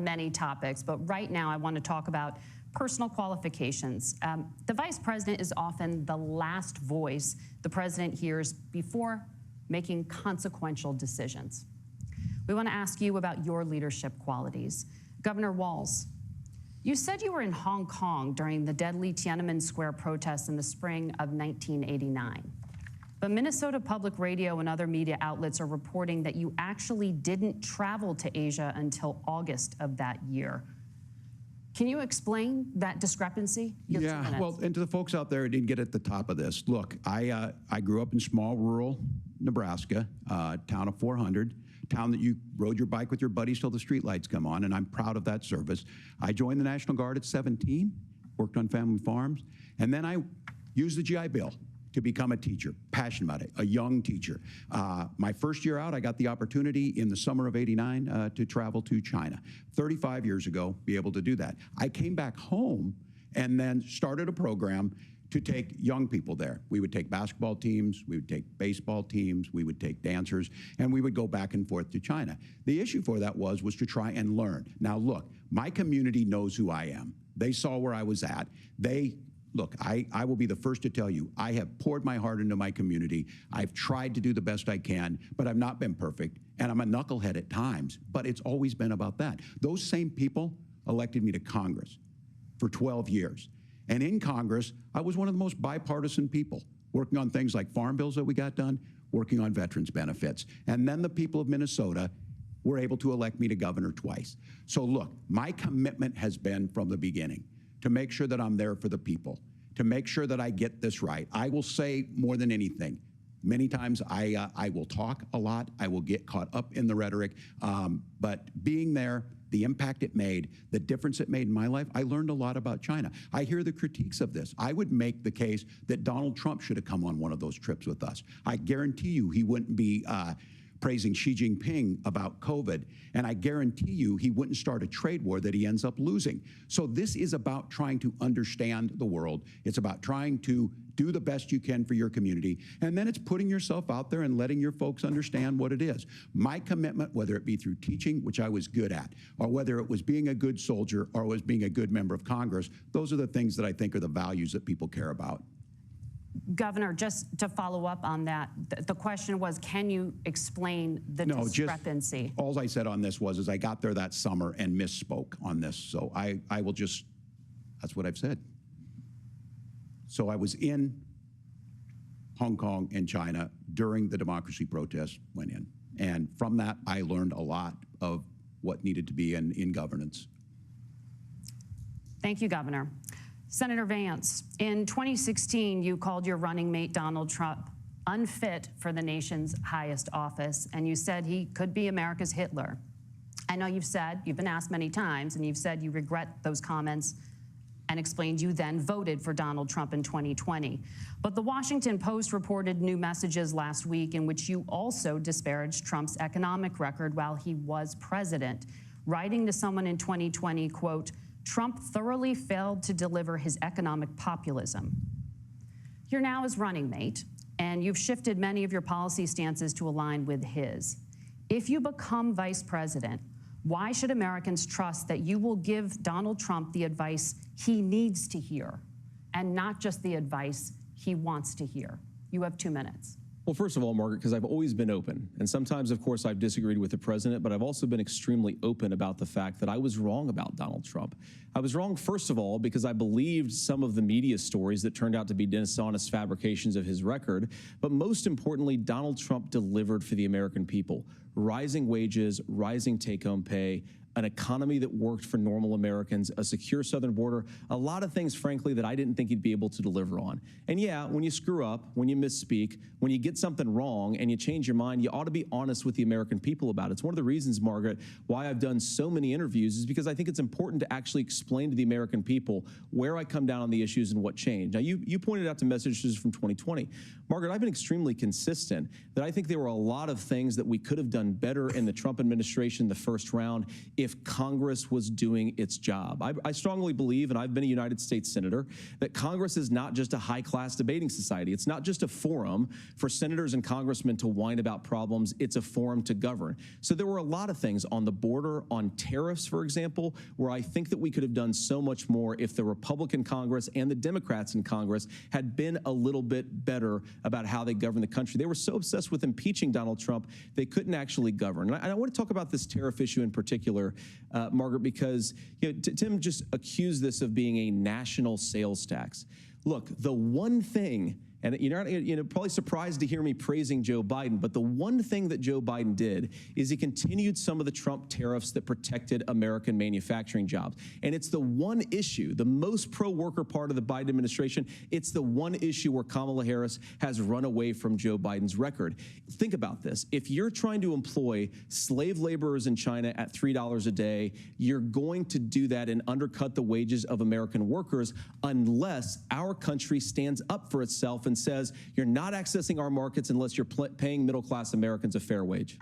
Many topics, but right now I want to talk about personal qualifications. The vice president is often the last voice the president hears before making consequential decisions. We want to ask you about your leadership qualities. Governor Walz, you said you were in Hong Kong during the deadly Tiananmen Square protests in the spring of 1989. But Minnesota Public Radio and other media outlets are reporting that you actually didn't travel to Asia until August of that year. Can you explain that discrepancy? Yeah, well, and to the folks out there who didn't get at the top of this, look, I grew up in small rural Nebraska, town of 400, town that you rode your bike with your buddies till the streetlights come on, and I'm proud of that service. I joined the National Guard at 17, worked on family farms, and then I used the GI Bill to become a teacher, passionate about it, a young teacher. My first year out, I got the opportunity in the summer of '89 to travel to China. 35 years ago, be able to do that. I came back home and then started a program to take young people there. We would take basketball teams, we would take baseball teams, we would take dancers, and we would go back and forth to China. The issue for that was to try and learn. Now look, my community knows who I am. They saw where I was at. Look, I will be the first to tell you, I have poured my heart into my community. I've tried to do the best I can, but I've not been perfect, and I'm a knucklehead at times, but it's always been about that. Those same people elected me to Congress for 12 years. And in Congress, I was one of the most bipartisan people, working on things like farm bills that we got done, working on veterans benefits. And then the people of Minnesota were able to elect me to governor twice. So look, my commitment has been from the beginning to make sure that I'm there for the people, to make sure that I get this right. I will say more than anything, many times I will talk a lot, I will get caught up in the rhetoric, but being there, the impact it made, the difference it made in my life, I learned a lot about China. I hear the critiques of this. I would make the case that Donald Trump should have come on one of those trips with us. I guarantee you he wouldn't be praising Xi Jinping about COVID, and I guarantee you he wouldn't start a trade war that he ends up losing. So this is about trying to understand the world. It's about trying to do the best you can for your community, and then it's putting yourself out there and letting your folks understand what it is. My commitment, whether it be through teaching, which I was good at, or whether it was being a good soldier or was being a good member of Congress, those are the things that I think are the values that people care about. Governor, just to follow up on that, the question was, can you explain the discrepancy? All I said on this was I got there that summer and misspoke on this. So I will just, that's what I've said. So I was in Hong Kong and China during the democracy protests went in. And from that, I learned a lot of what needed to be in governance. Thank you, Governor. Senator Vance, in 2016, you called your running mate, Donald Trump, unfit for the nation's highest office, and you said he could be America's Hitler. I know you've been asked many times, and you've said you regret those comments and explained you then voted for Donald Trump in 2020. But the Washington Post reported new messages last week in which you also disparaged Trump's economic record while he was president, writing to someone in 2020, quote, Trump thoroughly failed to deliver his economic populism. You're now his running mate, and you've shifted many of your policy stances to align with his. If you become vice president, why should Americans trust that you will give Donald Trump the advice he needs to hear and not just the advice he wants to hear? You have 2 minutes. Well, first of all, Margaret, because I've always been open. And sometimes, of course, I've disagreed with the president, but I've also been extremely open about the fact that I was wrong about Donald Trump. I was wrong, first of all, because I believed some of the media stories that turned out to be dishonest fabrications of his record. But most importantly, Donald Trump delivered for the American people. Rising wages, rising take-home pay, an economy that worked for normal Americans, a secure southern border, a lot of things, frankly, that I didn't think he'd be able to deliver on. And yeah, when you screw up, when you misspeak, when you get something wrong and you change your mind, you ought to be honest with the American people about it. It's one of the reasons, Margaret, why I've done so many interviews is because I think it's important to actually explain to the American people where I come down on the issues and what changed. Now, you pointed out to messages from 2020. Margaret, I've been extremely consistent that I think there were a lot of things that we could have done better in the Trump administration the first round if Congress was doing its job. I strongly believe, and I've been a United States Senator, that Congress is not just a high-class debating society. It's not just a forum for senators and congressmen to whine about problems. It's a forum to govern. So there were a lot of things on the border, on tariffs, for example, where I think that we could have done so much more if the Republican Congress and the Democrats in Congress had been a little bit better about how they govern the country. They were so obsessed with impeaching Donald Trump, they couldn't actually govern. And I want to talk about this tariff issue in particular, Margaret, because Tim just accused this of being a national sales tax. Look, the one thing, and you're probably surprised to hear me praising Joe Biden, but the one thing that Joe Biden did is he continued some of the Trump tariffs that protected American manufacturing jobs. And it's the one issue, the most pro-worker part of the Biden administration, it's the one issue where Kamala Harris has run away from Joe Biden's record. Think about this. If you're trying to employ slave laborers in China at $3 a day, you're going to do that and undercut the wages of American workers unless our country stands up for itself and says, you're not accessing our markets unless you're paying middle-class Americans a fair wage.